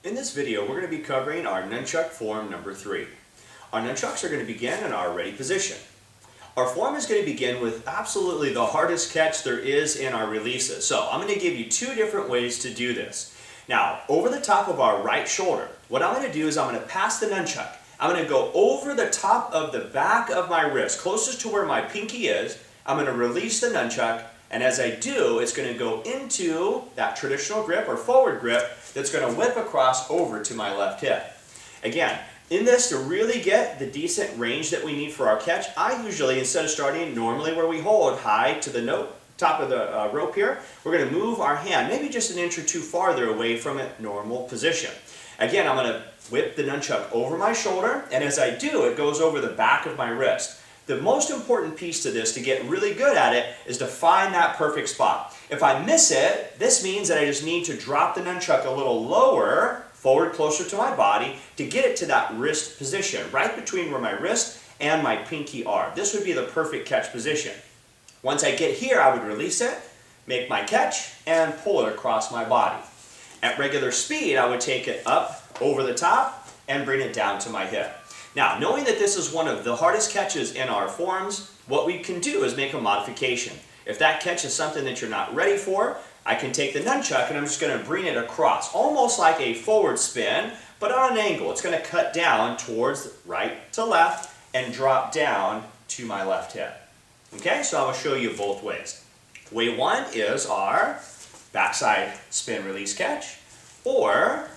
In this video, we're going to be covering our Nunchuck Form number 3. Our nunchucks are going to begin in our ready position. Our form is going to begin with absolutely the hardest catch there is in our releases. So I'm going to give you two different ways to do this. Now, over the top of our right shoulder, what I'm going to do is I'm going to pass the nunchuck. I'm going to go over the top of the back of my wrist, closest to where my pinky is. I'm going to release the nunchuck, and as I do, it's going to go into that traditional grip or forward grip that's going to whip across over to my left hip. Again, in this, to really get the decent range that we need for our catch, I usually, instead of starting normally where we hold high to the top of the rope here, we're going to move our hand maybe just an inch or two farther away from a normal position. Again, I'm going to whip the nunchuck over my shoulder, and as I do, it goes over the back of my wrist. The most important piece to this, to get really good at it, is to find that perfect spot. If I miss it, this means that I just need to drop the nunchuck a little lower, forward closer to my body, to get it to that wrist position, right between where my wrist and my pinky are. This would be the perfect catch position. Once I get here, I would release it, make my catch, and pull it across my body. At regular speed, I would take it up over the top and bring it down to my hip. Now, knowing that this is one of the hardest catches in our forms, what we can do is make a modification. If that catch is something that you're not ready for, I can take the nunchuck and I'm just going to bring it across, almost like a forward spin, but on an angle. It's going to cut down towards right to left and drop down to my left hip. Okay, so I'm going to show you both ways. Way one is our backside spin release catch, or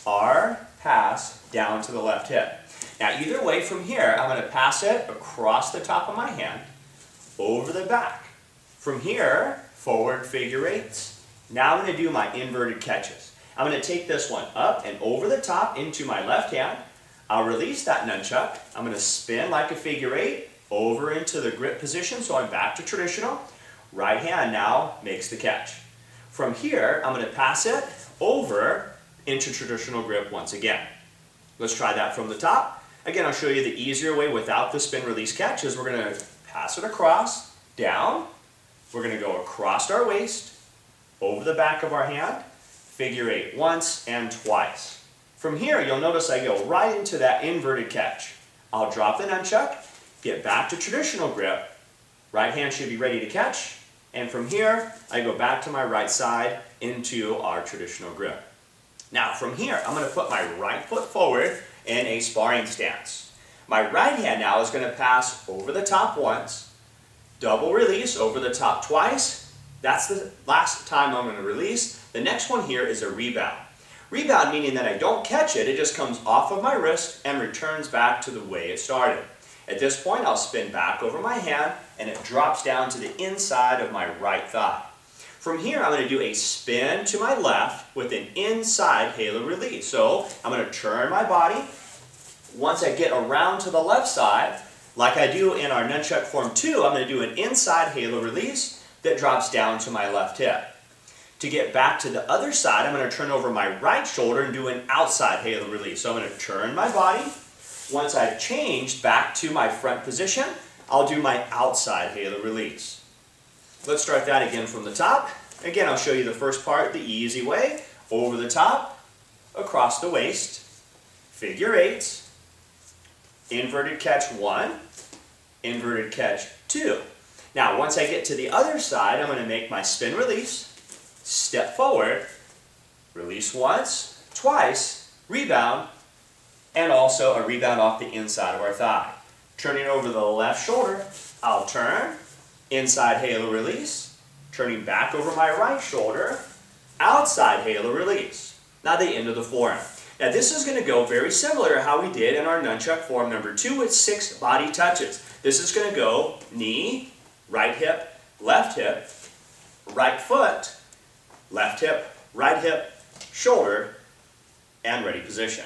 our pass down to the left hip. Now, either way from here, I'm going to pass it across the top of my hand, over the back. From here, forward figure eights. Now I'm going to do my inverted catches. I'm going to take this one up and over the top into my left hand. I'll release that nunchuck. I'm going to spin like a figure eight over into the grip position, so I'm back to traditional. Right hand now makes the catch. From here, I'm going to pass it over into traditional grip once again. Let's try that from the top. Again, I'll show you the easier way without the spin release catch is we're going to pass it across, down. We're going to go across our waist, over the back of our hand, figure eight once and twice. From here, you'll notice I go right into that inverted catch. I'll drop the nunchuck, get back to traditional grip. Right hand should be ready to catch. And from here, I go back to my right side into our traditional grip. Now, from here, I'm going to put my right foot forward in a sparring stance. My right hand now is going to pass over the top once, double release over the top twice. That's the last time I'm going to release. The next one here is a rebound. Rebound meaning that I don't catch it, it just comes off of my wrist and returns back to the way it started. At this point, I'll spin back over my hand and it drops down to the inside of my right thigh. From here, I'm going to do a spin to my left with an inside halo release. So I'm going to turn my body. Once I get around to the left side, like I do in our Nunchuck Form 2, I'm going to do an inside halo release that drops down to my left hip. To get back to the other side, I'm going to turn over my right shoulder and do an outside halo release. So I'm going to turn my body. Once I've changed back to my front position, I'll do my outside halo release. Let's start that again from the top. Again, I'll show you the first part the easy way. Over the top, across the waist, figure eights, inverted catch one, inverted catch two. Now, once I get to the other side, I'm going to make my spin release, step forward, release once, twice, rebound, and also a rebound off the inside of our thigh. Turning over the left shoulder, I'll turn, inside halo release, turning back over my right shoulder, outside halo release. Now the end of the form. Now this is going to go very similar to how we did in our Nunchuck Form number 2 with 6 body touches. This is going to go knee, right hip, right foot, left hip, right hip, shoulder, and ready position.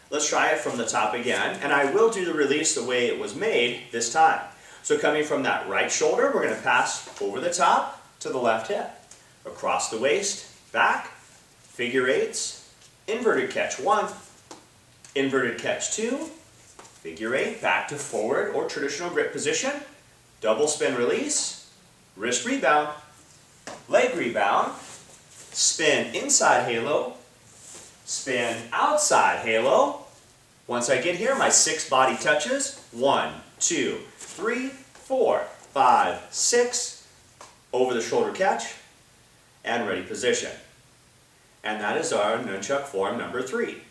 Let's try it from the top again, and I will do the release the way it was made this time. So coming from that right shoulder, we're going to pass over the top to the left hip. Across the waist, back, figure eights, inverted catch one, inverted catch two, figure eight, back to forward or traditional grip position, double spin release, wrist rebound, leg rebound, spin inside halo, spin outside halo. Once I get here, my 6 body touches. 1, 2, 3, 4, 5, 6. Over the shoulder catch and ready position. And that is our nunchuck form number 3.